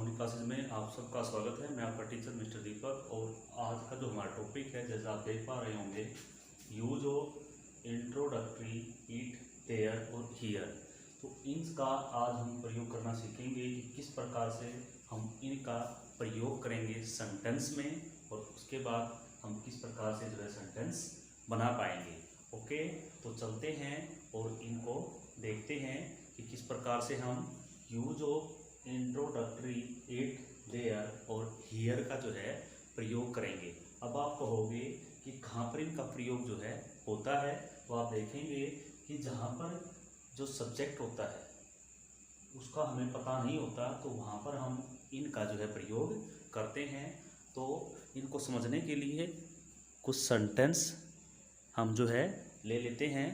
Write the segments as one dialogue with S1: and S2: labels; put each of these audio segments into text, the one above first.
S1: Online classes में आप सबका स्वागत है। मैं आपका टीचर मिस्टर दीपक। और आज का जो हमारा टॉपिक है, जैसा आप देख पा रहे होंगे, use of introductory it there और हियर। तो इनका आज हम प्रयोग करना सीखेंगे कि किस प्रकार से हम इनका प्रयोग करेंगे सेंटेंस में, और उसके बाद हम किस प्रकार से जो है सेंटेंस बना पाएंगे। ओके, तो चलते हैं और इनको देखते हैं कि किस प्रकार से हम use of introductory it there और हियर का जो है प्रयोग करेंगे। अब आप कहोगे कि कहाँ पर इनका प्रयोग जो है होता है, तो आप देखेंगे कि जहाँ पर जो सब्जेक्ट होता है उसका हमें पता नहीं होता, तो वहाँ पर हम इनका जो है प्रयोग करते हैं। तो इनको समझने के लिए कुछ सेंटेंस हम जो है ले लेते हैं।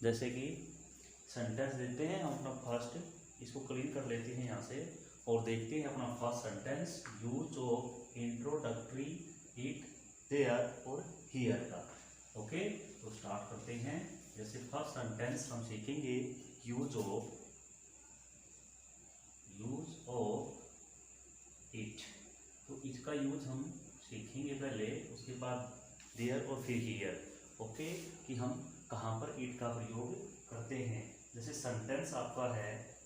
S1: जैसे कि सेंटेंस देते हैं हम अपना फर्स्ट, इसको क्लीन कर लेते हैं यहाँ से और देखते हैं अपना first sentence use of introductory it there और हियर का। ओके, तो स्टार्ट करते हैं। जैसे फर्स्ट सेंटेंस हम सीखेंगे यूज ऑफ इट। तो इसका यूज हम सीखेंगे पहले, उसके बाद देयर और फिर हियर। ओके, कि हम कहाँ पर इट का प्रयोग करते हैं। जैसे सेंटेंस आपका है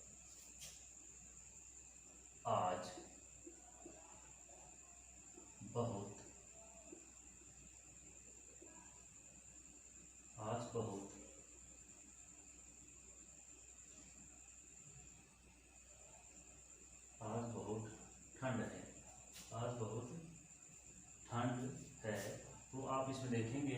S1: आज बहुत ठंड है। आज बहुत ठंड है। तो आप इसमें देखेंगे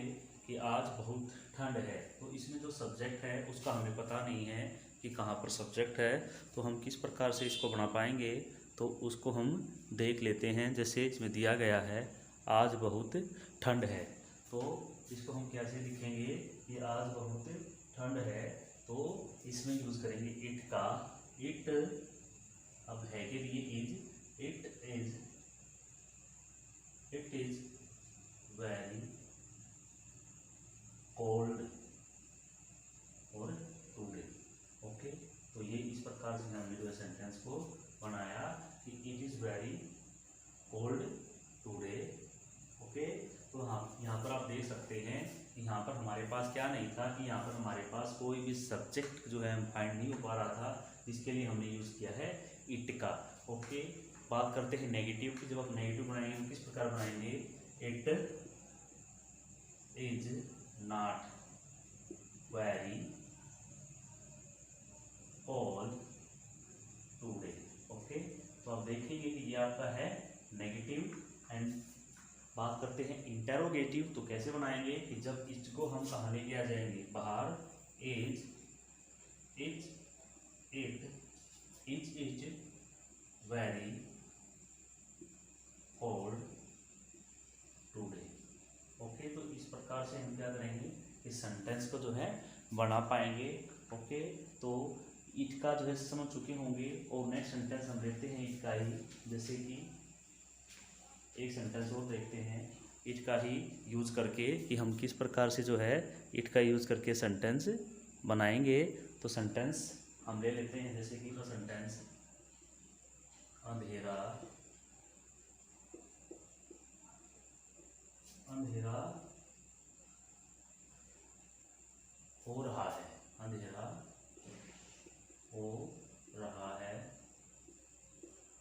S1: कि आज बहुत ठंड है, तो इसमें जो सब्जेक्ट है उसका हमें पता नहीं है कि कहाँ पर सब्जेक्ट है। तो हम किस प्रकार से इसको बना पाएंगे, तो उसको हम देख लेते हैं। जैसे इसमें दिया गया है आज बहुत ठंड है, तो इसको हम कैसे लिखेंगे कि आज बहुत ठंड है। तो इसमें यूज़ करेंगे इट का। इट अब है के लिए is, it is very cold और टुडे। ओके, तो ये इस प्रकार से हमने जो है सेंटेंस को बनाया कि it is very cold today. Okay, तो हाँ, यहाँ पर आप देख सकते हैं कि यहाँ पर हमारे पास क्या नहीं था, कि यहाँ पर हमारे पास कोई भी सब्जेक्ट जो है हम फाइंड नहीं हो पा रहा था, जिसके लिए हमने यूज़ किया है इट का। ओके, बात करते हैं नेगेटिव की। जब आप नेगेटिव बनाएंगे हम किस प्रकार बनाएंगे, it is not very cold today. Okay, तो आप देखेंगे कि ये आपका है नेगेटिव। एंड बात करते हैं इंटेरोगेटिव। तो कैसे बनाएंगे कि जब इसको हम कहाँ लेके आ जाएंगे बाहर, is it very cold today. Okay, तो इस प्रकार से हम क्या करेंगे, इस सेंटेंस को जो है बना पाएंगे। ओके, तो इट का जो है समझ चुके होंगे। और नेक्स्ट सेंटेंस हम देखते हैं इट का ही। जैसे कि एक सेंटेंस और देखते हैं इट का ही यूज करके कि हम किस प्रकार से जो है इट का यूज करके सेंटेंस बनाएंगे। तो सेंटेंस हम ले लेते हैं। जैसे कि सेंटेंस अंधेरा हो रहा है। अंधेरा हो रहा है।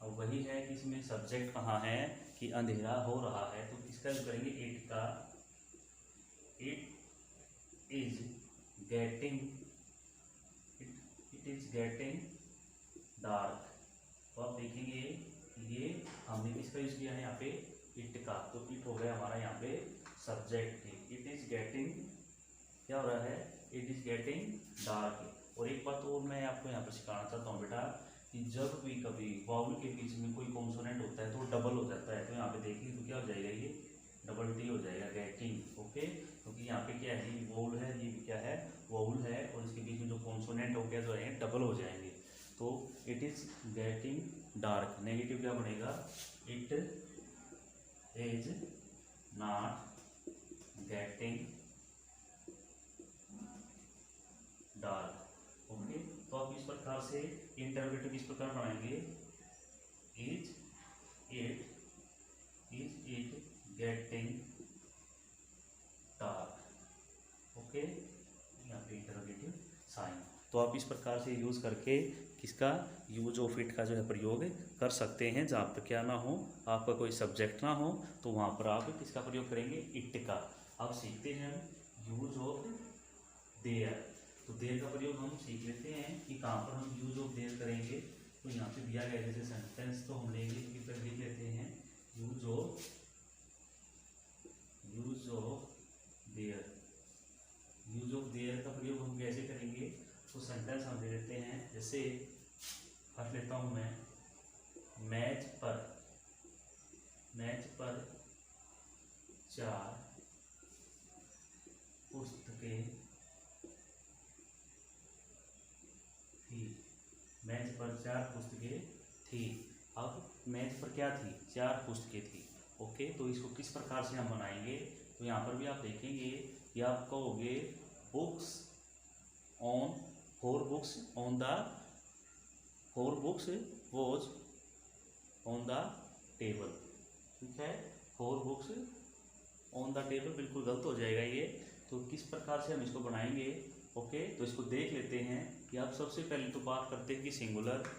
S1: अब वही है कि इसमें सब्जेक्ट कहाँ है, कि अंधेरा हो रहा है, तो किसका यूज करेंगे, इट का। It is getting dark. तो आप देखेंगे ये हमने किसका यूज किया है यहाँ पे, इट का। तो इट हो गया हमारा यहाँ पे सब्जेक्ट। इट इज गेटिंग, क्या हो रहा है, इट इज गेटिंग डार्क। और एक बात और मैं आपको यहाँ पर सिखाना चाहता हूँ बेटा, कि जब भी कभी वाउल के बीच में कोई कॉन्सोनेंट होता है तो वो डबल हो जाता है। तो यहाँ पे देखिए तो क्या हो जाएगा, ये डबल टी हो जाएगा, गेटिंग। ओके, क्योंकि यहाँ पे क्या है, ये वाउल है, ये क्या है, वाउल है, और इसके बीच में जो कॉन्सोनेंट हो गया जो है डबल हो जाएंगे। तो it is getting dark. Negative क्या बनेगा, it is not getting dark. Okay, तो आप इस प्रकार से इंटरोगेटिव इस प्रकार बनाएंगे तो आप इस प्रकार से यूज़ करके किसका यूज ऑफ इट का जो है प्रयोग कर सकते हैं। जहाँ पर क्या ना हो, आपका कोई सब्जेक्ट ना हो, तो वहाँ पर आप किसका प्रयोग करेंगे, इट का। अब सीखते हैं हम यूज ऑफ देयर। तो देयर का प्रयोग हम सीख लेते हैं कि कहाँ पर हम यूज ऑफ देयर करेंगे। तो यहाँ पे दिया गया जैसे सेंटेंस तो हम लेंगे, फिर लिख लेते हैं use of their. Use of their का प्रयोग हम कैसे करेंगे, तो सेंटेंस हम ले लेते हैं। जैसे फर्स्ट लेता हूँ मैं, मैच पर 4 पुस्तकें थी। मैच पर 4 पुस्तकें थी। अब मैच पर क्या थी, 4 पुस्तकें थी। ओके, तो इसको किस प्रकार से हम बनाएंगे, तो यहाँ पर भी आप देखेंगे कि आप कहोगे books on 4 books on the 4 books was on the table. ठीक है, 4 बुक्स ऑन द टेबल बिल्कुल गलत हो जाएगा ये। तो किस प्रकार से हम इसको बनाएंगे। ओके, तो इसको देख लेते हैं कि आप सबसे पहले तो बात करते हैं कि सिंगुलर,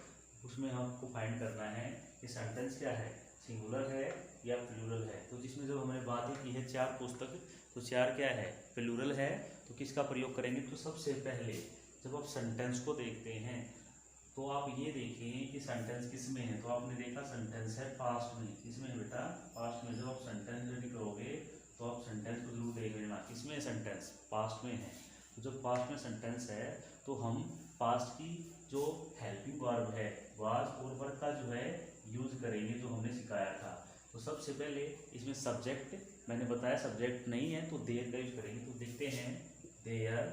S1: उसमें हमको फाइंड करना है कि सेंटेंस क्या है, सिंगुलर है या प्लूरल है। तो जिसमें जब हमने बात ही की है 4 पुस्तक, तो 4 क्या है, प्लूरल है। तो किसका प्रयोग करेंगे, तो सबसे पहले जब आप सेंटेंस को देखते हैं तो आप ये देखें कि सेंटेंस किस में है। तो आपने देखा सेंटेंस है पास्ट में, किसमें है बेटा, पास्ट में। जब आप सेंटेंस रेडी करोगे तो आप सेंटेंस को जरूर देख लेना, किसमें है सेंटेंस, पास्ट में है। तो जब पास्ट में सेंटेंस है तो हम पास्ट की जो हेल्पिंग वर्ब है, वाज और वर्ब का जो है यूज करेंगे, जो हमने सिखाया था। तो सबसे पहले इसमें सब्जेक्ट, मैंने बताया सब्जेक्ट नहीं है तो देयर का यूज करेंगे। तो देखते हैं देयर।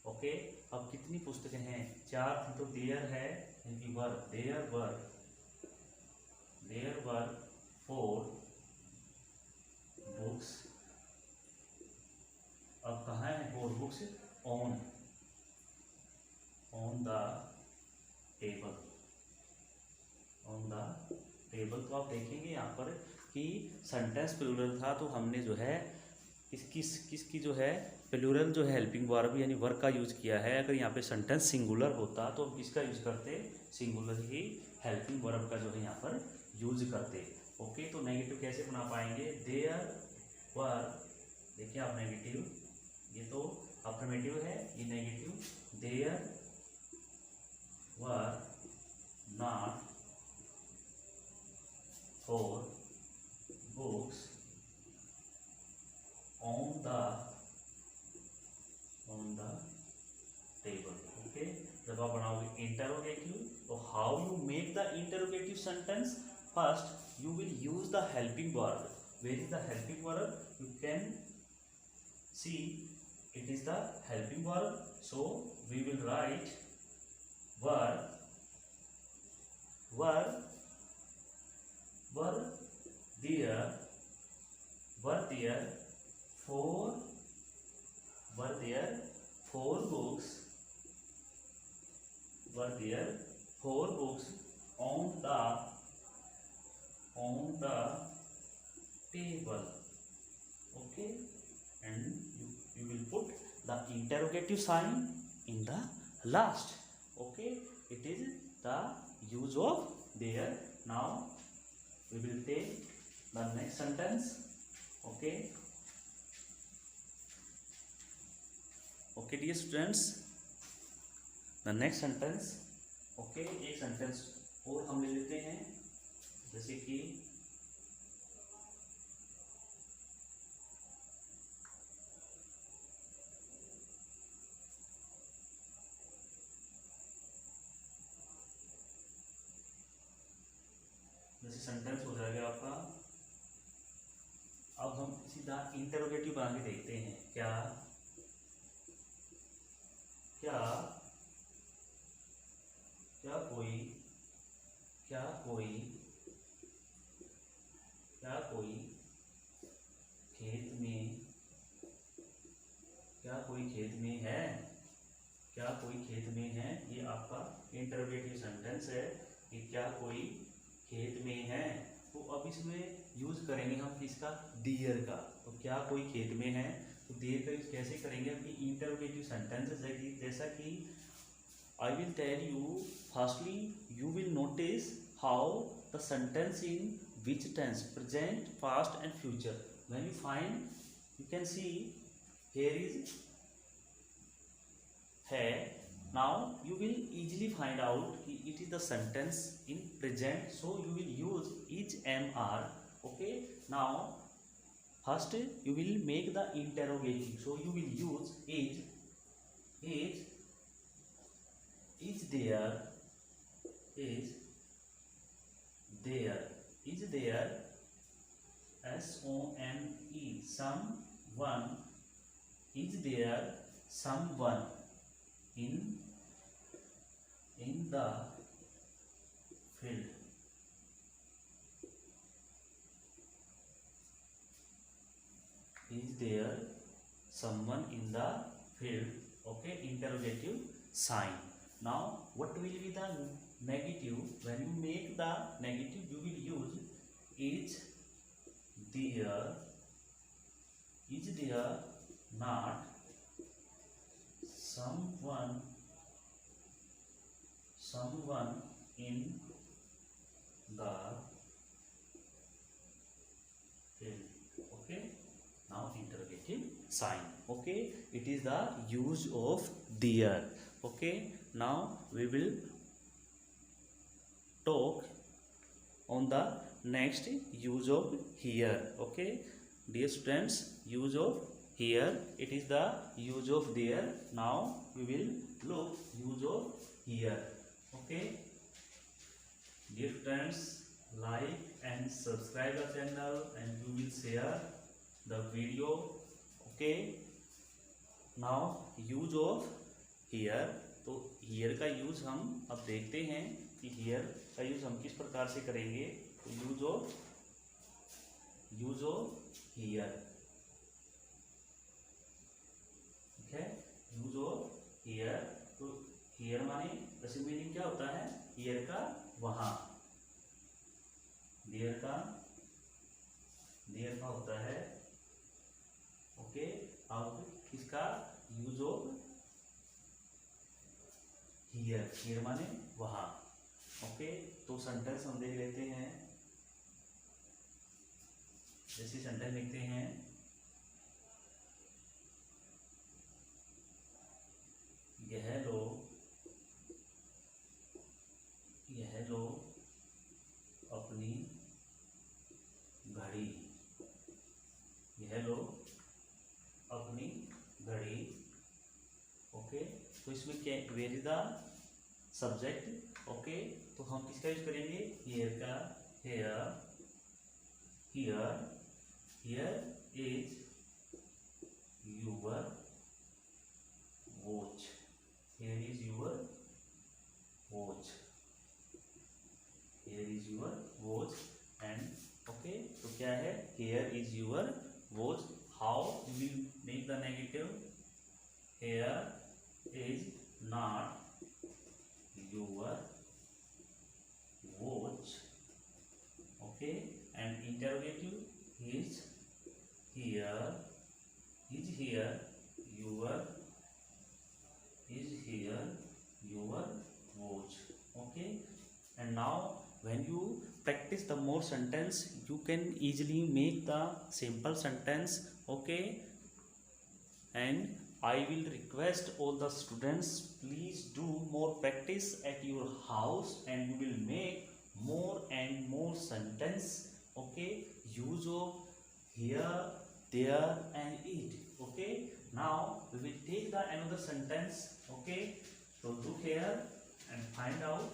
S1: ओके, अब कितनी पुस्तकें हैं, 4 थी, तो देयर है यानी वर्ब, देयर वर 4 बुक्स। अब कहाँ है 4 बुक्स, ऑन द टेबल, तो आप देखेंगे यहाँ पर कि सेंटेंस प्लूरल था, तो हमने जो है किसकी जो है प्लूरल जो है हेल्पिंग वर्ब यानी वर्ब का यूज किया है। अगर यहाँ पे सेंटेंस सिंगुलर होता तो हम किसका यूज करते, सिंगुलर ही हेल्पिंग वर्ब का जो है यहाँ पर यूज करते। ओके, तो नेगेटिव कैसे बना पाएंगे, देयर वर, देखिए आप नेगेटिव, ये तो अफर्मेटिव है, ये negative, there were not 4 books on the table. Okay, जब आप बनाओगे इंटरोगेटिव, तो how you make the interrogative sentence, first you will use the helping verb. Where is the helping verb, you can see it is the helping verb, so we will write were there 4 books on the table. Okay, and you will put the interrogative sign in the last. Okay, it is the use of there. Now we will take the next sentence. Okay, dear students, the next sentence. Okay, एक sentence और हम ले लेते हैं, जैसे कि sentence हो जाएगा आपका। अब हम सीधा इंटरोगेटिव बना के देखते हैं, क्या कोई खेत में है, ये आपका इंटरोगेटिव सेंटेंस है कि क्या कोई खेत में है। तो अब इसमें यूज करेंगे हम किसका, डियर का। तो क्या कोई खेत में है, तो देयर का यूज कैसे करेंगे? अपनी इंटरोगेटिव सेंटेंसेस है कि जैसा कि I will tell you, firstly you will notice how the sentence in which tense, present, past and future. When you find, you can see here is है. Now you will easily find out कि it is the sentence in present, so you will use is mr. Okay, now first you will make the interrogative, so you will use is there, is there, is there, SOME, someone, is there someone in the field? Is there someone in the field? Okay, interrogative sign. Now what will be the negative? When you make the negative, you will use is there not someone in the field? Okay, now interrogative sign. Okay, it is the use of there. Okay, now we will talk on the next use of here. Okay, dear students, use of here, it is the use of there. Now we will look use of here. Okay, dear friends, like and subscribe the channel and you will share the video. Okay, now use of here. तो here का use हम अब देखते हैं कि here का use हम किस प्रकार से करेंगे. तो यूज ऑफ here, ठीक है, यूज ऑफ here. तो here माने ऐसे मीनिंग क्या होता है? here का वहां, there का होता है. ओके, अब किसका यूज ऑफ here माने वहां. ओके, तो सेंटेंस हम देख लेते हैं. जैसे सेंटेंस लिखते हैं, यह लो अपनी घड़ी, यह लो अपनी घड़ी. ओके, तो इसमें क्या, where is the subject. Okay, तो हम किसका यूज करेंगे? हियर का. Here is your watch, here is your watch, here is your watch. And okay, तो क्या है? Here is your watch. How you will make the negative? Here is not your watch. Okay, and interrogative is here your watch. Okay, and now when you practice the more sentence, you can easily make the simple sentence. Okay, and I will request all the students, please do more practice at your house and you will make more and more sentence. Okay, use of here, there and it. Okay, now we will take the another sentence. Okay, so look here and find out.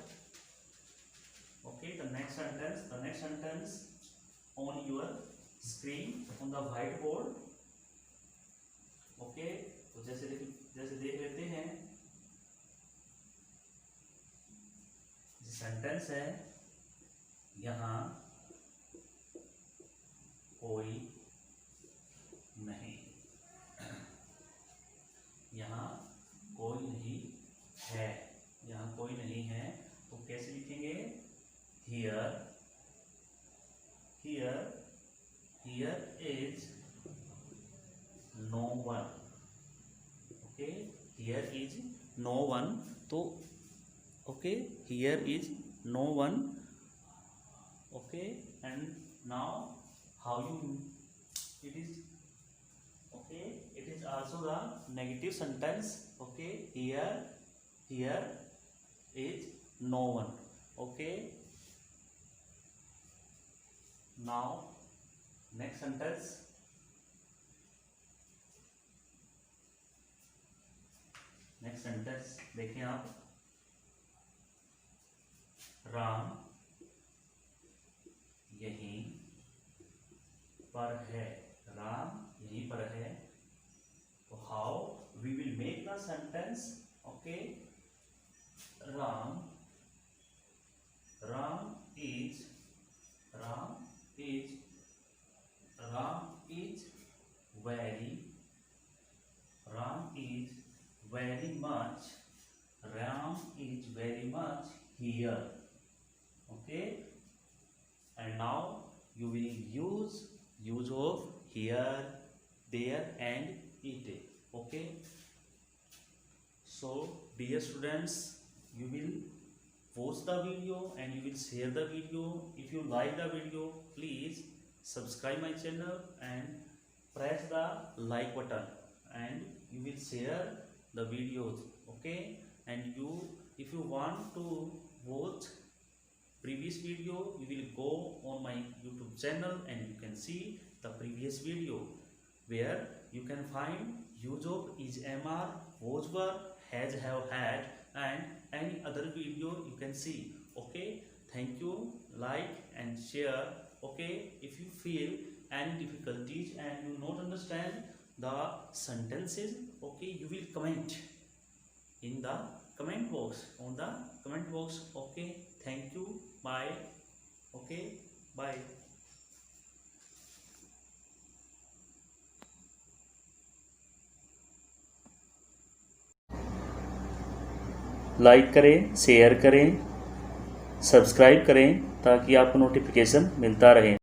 S1: Okay, the next sentence on your screen on the whiteboard. Okay, तो जैसे देख लेते हैं, sentence है, यहाँ कोई नहीं, यहाँ कोई नहीं है, यहाँ कोई नहीं है. तो कैसे लिखेंगे? Here is no one. Okay, here is no one. So okay, here is no one. Okay, and now how you it is. Okay, it is also the negative sentence. Okay, here is no one. Okay, now next sentence. Next sentence देखिए आप, राम यहीं पर है, राम यहीं पर है. तो how we will make the sentence. Okay, Ram is very much here. Okay, and now you will use of here, there and it. Okay, so dear students, you will watch the video and you will share the video. If you like the video, please subscribe my channel and press the like button, and you will share the videos. Okay, and if you want to watch previous video, you will go on my YouTube channel and you can see the previous video where you can find use of is, MR, was, were, has, have, had and any other video you can see. Okay, thank you. Like and share. Okay, if you feel any difficulties and you not understand the sentences, okay, you will comment in the comment box, on the comment box. Okay, thank you. Bye. Okay, bye. Like करें, share करें, subscribe करें ताकि आपको notification मिलता रहे.